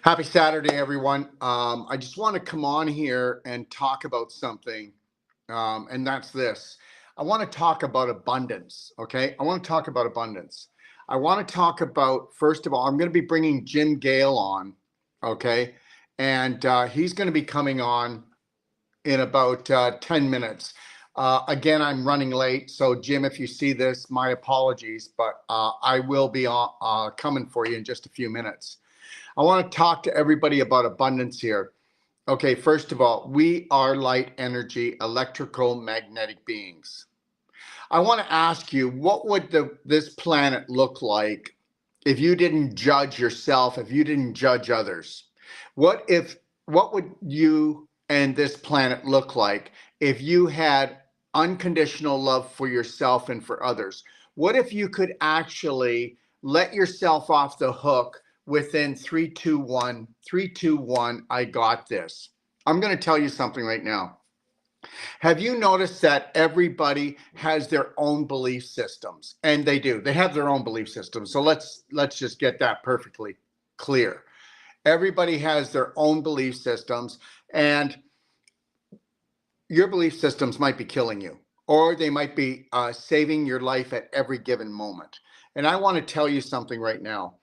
Happy Saturday, everyone. I just want to come on here and talk about something, and that's this. I want to talk about abundance, okay? I want to talk about abundance. I want to talk about, first of all, I'm going to be bringing Jim Gale on, okay? And he's going to be coming on in about 10 minutes. Again, I'm running late, so Jim, if you see this, my apologies, but I will be coming for you in just a few minutes. I want to talk to everybody about abundance here. Okay, first of all, we are light energy, electrical magnetic beings. I want to ask you, what would this planet look like if you didn't judge yourself, if you didn't judge others? What would you and this planet look like if you had unconditional love for yourself and for others? What if you could actually let yourself off the hook within 3, 2, 1, 3, 2, 1, I got this? I'm going to tell you something right now. Have you noticed that everybody has their own belief systems? And they do. They have their own belief systems. So let's just get that perfectly clear. Everybody has their own belief systems, and your belief systems might be killing you, or they might be saving your life at every given moment. And I want to tell you something right now.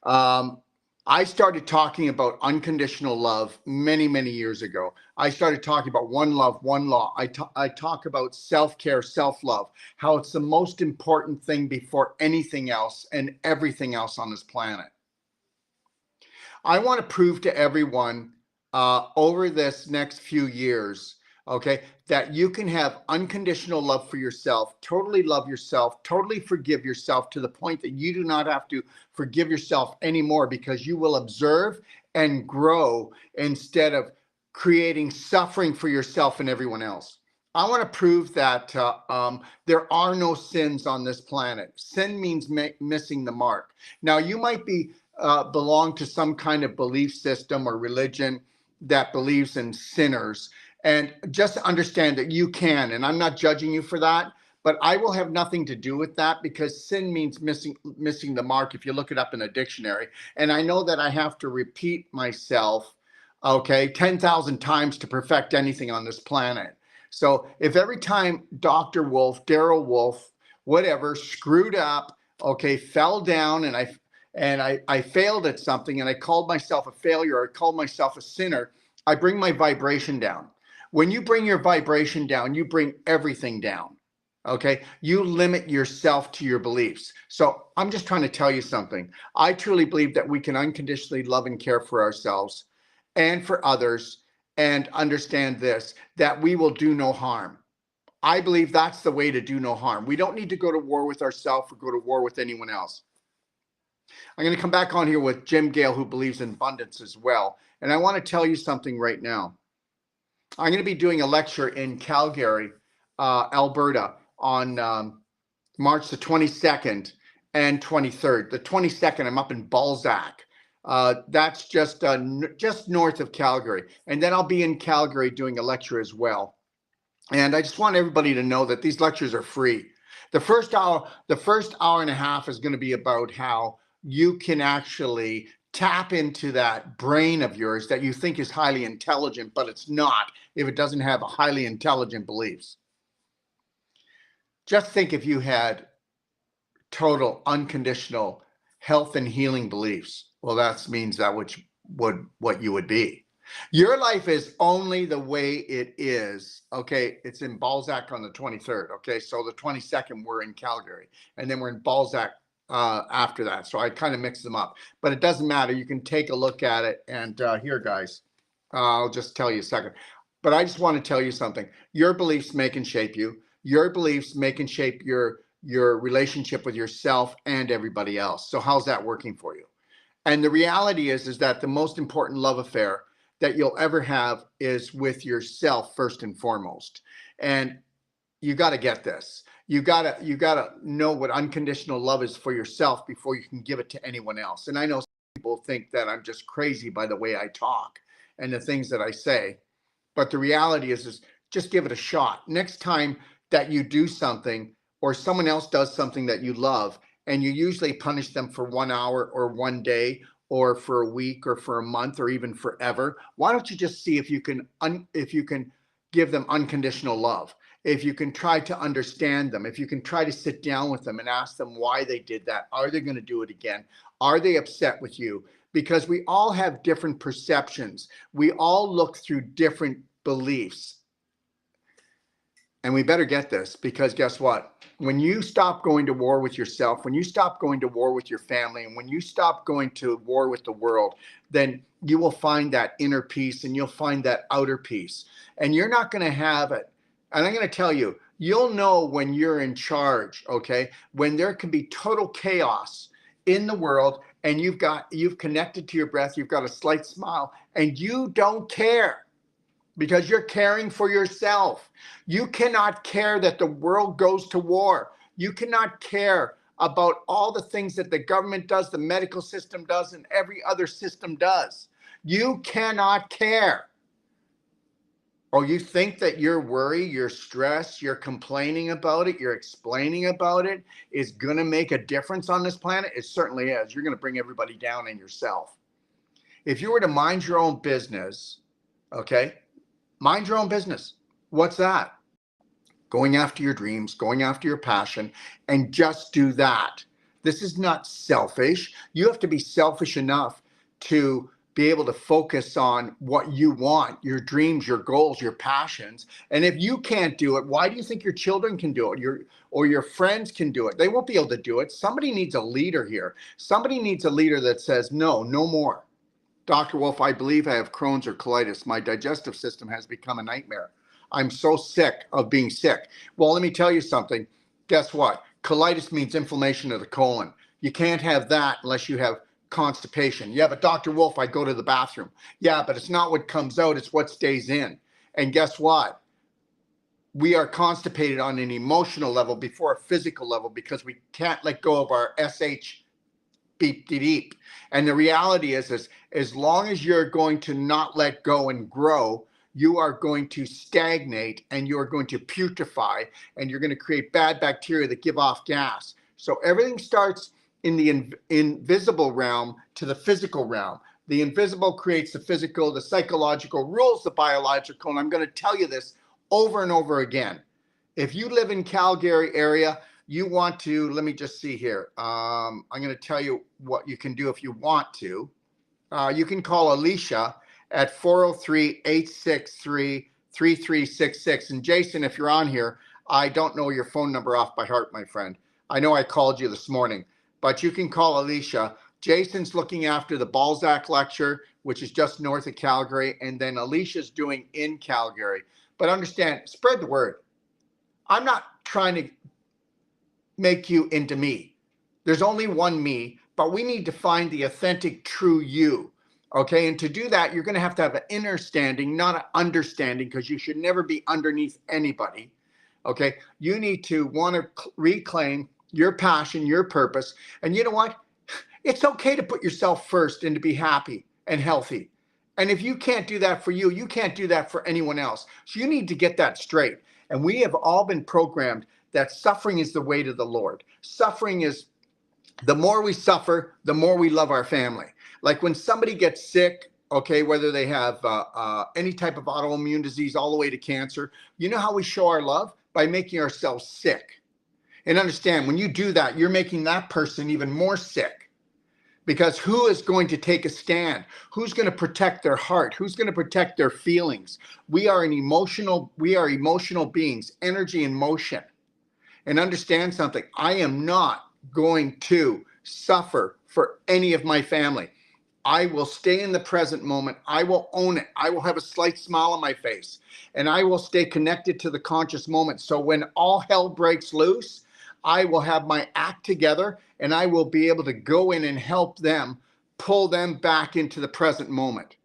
I started talking about unconditional love many, many years ago. I started talking about one love, one law. I talk about self-care, self-love, how it's the most important thing before anything else and everything else on this planet. I want to prove to everyone over this next few years, okay, that you can have unconditional love for yourself, totally love yourself, totally forgive yourself to the point that you do not have to forgive yourself anymore, because you will observe and grow instead of creating suffering for yourself and everyone else. I want to prove that there are no sins on this planet. Sin means missing the mark. Now, you might be belong to some kind of belief system or religion that believes in sinners. And just understand that you can, and I'm not judging you for that, but I will have nothing to do with that, because sin means missing the mark if you look it up in a dictionary. And I know that I have to repeat myself, okay, 10,000 times to perfect anything on this planet. So if every time Dr. Wolf, Daryl Wolf, whatever, screwed up, okay, fell down, and I failed at something, and I called myself a failure, or I called myself a sinner, I bring my vibration down. When you bring your vibration down, you bring everything down, okay? You limit yourself to your beliefs. So I'm just trying to tell you something. I truly believe that we can unconditionally love and care for ourselves and for others, and understand this, that we will do no harm. I believe that's the way to do no harm. We don't need to go to war with ourselves or go to war with anyone else. I'm going to come back on here with Jim Gale, who believes in abundance as well. And I want to tell you something right now. I'm going to be doing a lecture in Calgary, Alberta, on March the 22nd and 23rd. The 22nd, I'm up in Balzac. That's just north of Calgary. And then I'll be in Calgary doing a lecture as well. And I just want everybody to know that these lectures are free. The first hour and a half is going to be about how you can actually tap into that brain of yours that you think is highly intelligent, but it's not if it doesn't have highly intelligent beliefs. Just think if you had total unconditional health and healing beliefs. Well, that means that what you would be. Your life is only the way it is. Okay, it's in Balzac on the 23rd. Okay, so the 22nd we're in Calgary, and then we're in Balzac after that. So I kind of mix them up, but it doesn't matter. You can take a look at it. And here, guys, I'll just tell you a second. But I just want to tell you something. Your beliefs make and shape you. Your beliefs make and shape your relationship with yourself and everybody else. So how's that working for you? And the reality is that the most important love affair that you'll ever have is with yourself first and foremost. And you got to get this. You got to know what unconditional love is for yourself before you can give it to anyone else. And I know some people think that I'm just crazy by the way I talk and the things that I say. But the reality is just give it a shot. Next time that you do something, or someone else does something that you love, and you usually punish them for 1 hour or 1 day or for a week or for a month or even forever, why don't you just see if you can give them unconditional love? If you can try to understand them, if you can try to sit down with them and ask them why they did that. Are they going to do it again? Are they upset with you? Because we all have different perceptions. We all look through different beliefs. And we better get this, because guess what? When you stop going to war with yourself, when you stop going to war with your family, and when you stop going to war with the world, then you will find that inner peace and you'll find that outer peace. And you're not going to have it. And I'm going to tell you, you'll know when you're in charge, okay? When there can be total chaos in the world and you've connected to your breath, you've got a slight smile, and you don't care. Because you're caring for yourself. You cannot care that the world goes to war. You cannot care about all the things that the government does, the medical system does, and every other system does. You cannot care. Or you think that your worry, your stress, your complaining about it, your explaining about it is going to make a difference on this planet? It certainly is. You're going to bring everybody down and yourself. If you were to mind your own business, okay? Mind your own business. What's that? Going after your dreams, going after your passion, and just do that. This is not selfish. You have to be selfish enough to be able to focus on what you want, your dreams, your goals, your passions. And if you can't do it, why do you think your children can do it? Or your friends can do it? They won't be able to do it. Somebody needs a leader here. Somebody needs a leader that says, no, no more. Dr. Wolf, I believe I have Crohn's or colitis. My digestive system has become a nightmare. I'm so sick of being sick. Well, let me tell you something. Guess what? Colitis means inflammation of the colon. You can't have that unless you have constipation. Yeah, but Dr. Wolf, I go to the bathroom. Yeah, but it's not what comes out, it's what stays in. And guess what? We are constipated on an emotional level before a physical level because we can't let go of our SH beep deep. And the reality is as long as you're going to not let go and grow, you are going to stagnate and you're going to putrefy and you're going to create bad bacteria that give off gas. So everything starts in the invisible realm to the physical realm. The invisible creates the physical, the psychological rules the biological. And I'm going to tell you this over and over again. If you live in Calgary area, you want to, let me just see here. I'm going to tell you what you can do if you want to. You can call Alicia at 403-863-3366. And Jason, if you're on here, I don't know your phone number off by heart, my friend. I know I called you this morning, but you can call Alicia. Jason's looking after the Balzac lecture, which is just north of Calgary, and then Alicia's doing in Calgary. But understand, spread the word. I'm not trying to make you into me. There's only one me, but we need to find the authentic, true you. Okay, and to do that, you're going to have an inner standing, not an understanding, because you should never be underneath anybody. Okay, you need to want to reclaim your passion, your purpose. And you know what? It's okay to put yourself first and to be happy and healthy. And if you can't do that for you, you can't do that for anyone else. So you need to get that straight. And we have all been programmed that suffering is the way to the Lord. Suffering is, the more we suffer, the more we love our family. Like when somebody gets sick, okay, whether they have any type of autoimmune disease all the way to cancer, you know how we show our love? By making ourselves sick. And understand, when you do that, you're making that person even more sick. Because who is going to take a stand? Who's going to protect their heart? Who's going to protect their feelings? We are emotional beings, energy in motion. And understand something, I am not going to suffer for any of my family. I will stay in the present moment. I will own it. I will have a slight smile on my face. And I will stay connected to the conscious moment. So when all hell breaks loose, I will have my act together and I will be able to go in and help them, pull them back into the present moment.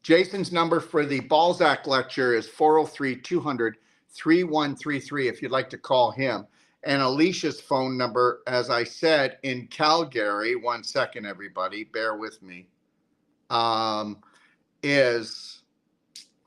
Jason's number for the Balzac lecture is 403-200-3133 if you'd like to call him. And Alicia's phone number, as I said, in Calgary, 1 second, everybody, bear with me, is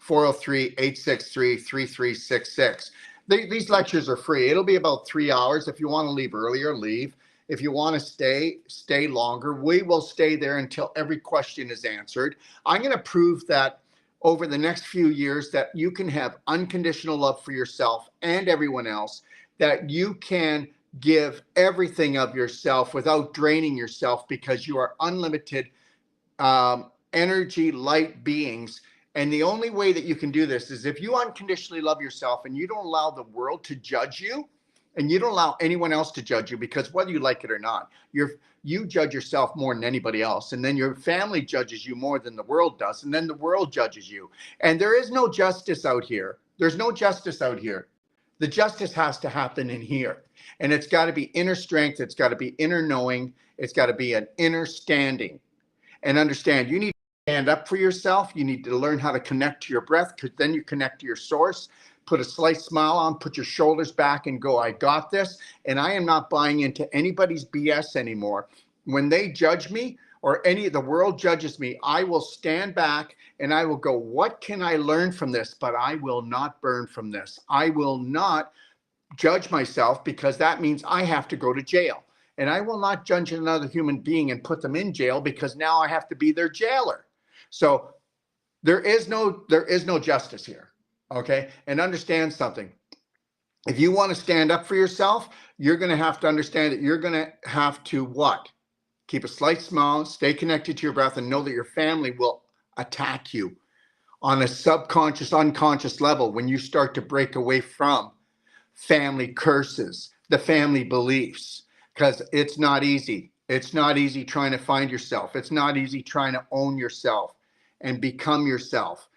403-863-3366. These lectures are free. It'll be about 3 hours. If you want to leave earlier, leave. If you want to stay longer. We will stay there until every question is answered. I'm going to prove that over the next few years that you can have unconditional love for yourself and everyone else, that you can give everything of yourself without draining yourself, because you are unlimited energy, light beings. And the only way that you can do this is if you unconditionally love yourself and you don't allow the world to judge you, and you don't allow anyone else to judge you, because whether you like it or not, you judge yourself more than anybody else. And then your family judges you more than the world does. And then the world judges you. And there is no justice out here. There's no justice out here. The justice has to happen in here. And it's got to be inner strength. It's got to be inner knowing. It's got to be an inner standing. And understand, you need to stand up for yourself. You need to learn how to connect to your breath, because then you connect to your source. Put a slight smile on, put your shoulders back and go, I got this. And I am not buying into anybody's BS anymore. When they judge me, or any of the world judges me, I will stand back and I will go, what can I learn from this? But I will not burn from this. I will not judge myself, because that means I have to go to jail. And I will not judge another human being and put them in jail, because now I have to be their jailer. So there is no justice here. Okay. And understand something. If you want to stand up for yourself, you're going to have to understand that you're going to have to what? Keep a slight smile, stay connected to your breath, and know that your family will attack you on a subconscious, unconscious level when you start to break away from family curses, the family beliefs, because it's not easy. It's not easy trying to find yourself. It's not easy trying to own yourself and become yourself.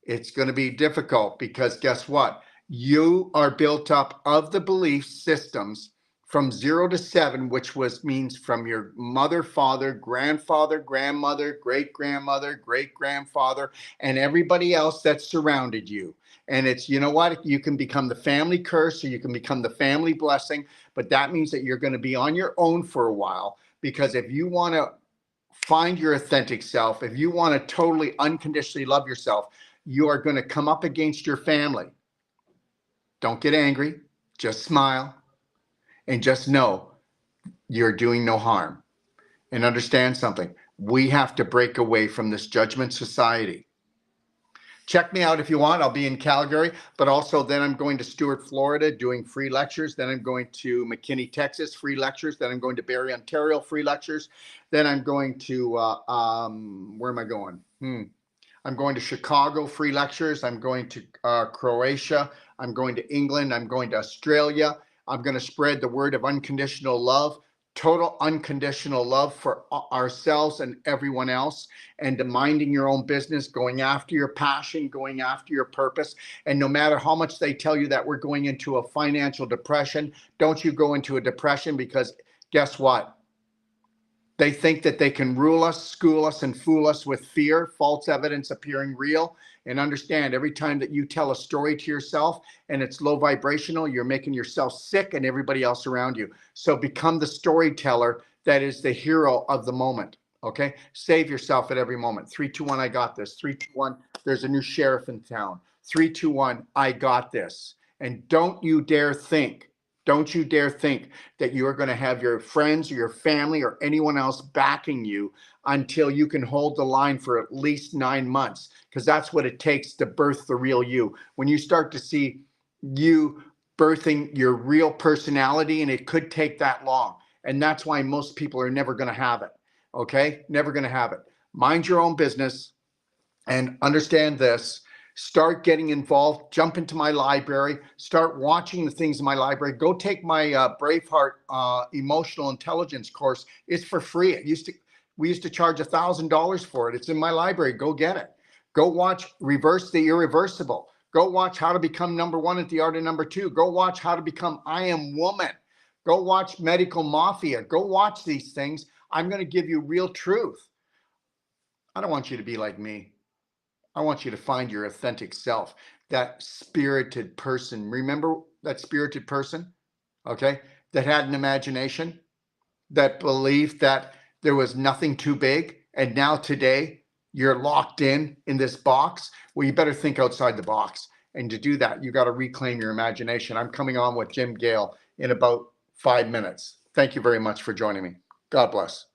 It's going to be difficult, because guess what? You are built up of the belief systems from 0 to 7, which means from your mother, father, grandfather, grandmother, great-grandmother, great-grandfather, and everybody else that surrounded you. And it's, you know what? You can become the family curse, or you can become the family blessing, but that means that you're going to be on your own for a while, because if you want to find your authentic self, if you want to totally unconditionally love yourself, you are going to come up against your family. Don't get angry, just smile, and just know you're doing no harm. And understand something. We have to break away from this judgment society. Check me out if you want. I'll be in Calgary, but also then I'm going to Stewart, Florida, doing free lectures. Then I'm going to McKinney, Texas, free lectures. Then I'm going to Barrie, Ontario, free lectures. Then I'm going to, where am I going? I'm going to Chicago, free lectures. I'm going to Croatia. I'm going to England. I'm going to Australia. I'm going to spread the word of unconditional love, total unconditional love for ourselves and everyone else, and to minding your own business, going after your passion, going after your purpose. And no matter how much they tell you that we're going into a financial depression, don't you go into a depression, because guess what? They think that they can rule us, school us, and fool us with fear, false evidence appearing real. And understand, every time that you tell a story to yourself and it's low vibrational, you're making yourself sick and everybody else around you. So become the storyteller that is the hero of the moment. Okay? Save yourself at every moment. 3, 2, 1, I got this. 3, 2, 1, there's a new sheriff in town. 3, 2, 1, I got this. And don't you dare think that you are going to have your friends or your family or anyone else backing you until you can hold the line for at least 9 months, because that's what it takes to birth the real you. When you start to see you birthing your real personality, and it could take that long. And that's why most people are never going to have it. Okay? Never going to have it. Mind your own business and understand this. Start getting involved, jump into my library, start watching the things in my library. Go take my Braveheart emotional intelligence course. It's for free. We used to charge $1,000 for it. It's in my library. Go get it. Go watch Reverse the Irreversible. Go watch How to Become Number One at the Art of Number Two. Go watch How to Become I Am Woman. Go watch Medical Mafia. Go watch these things. I'm going to give you real truth. I don't want you to be like me. I want you to find your authentic self, that spirited person. Remember that spirited person, okay, that had an imagination, that believed that there was nothing too big, and now today you're locked in this box? Well, you better think outside the box. And to do that, you got to reclaim your imagination. I'm coming on with Jim Gale in about 5 minutes. Thank you very much for joining me. God bless.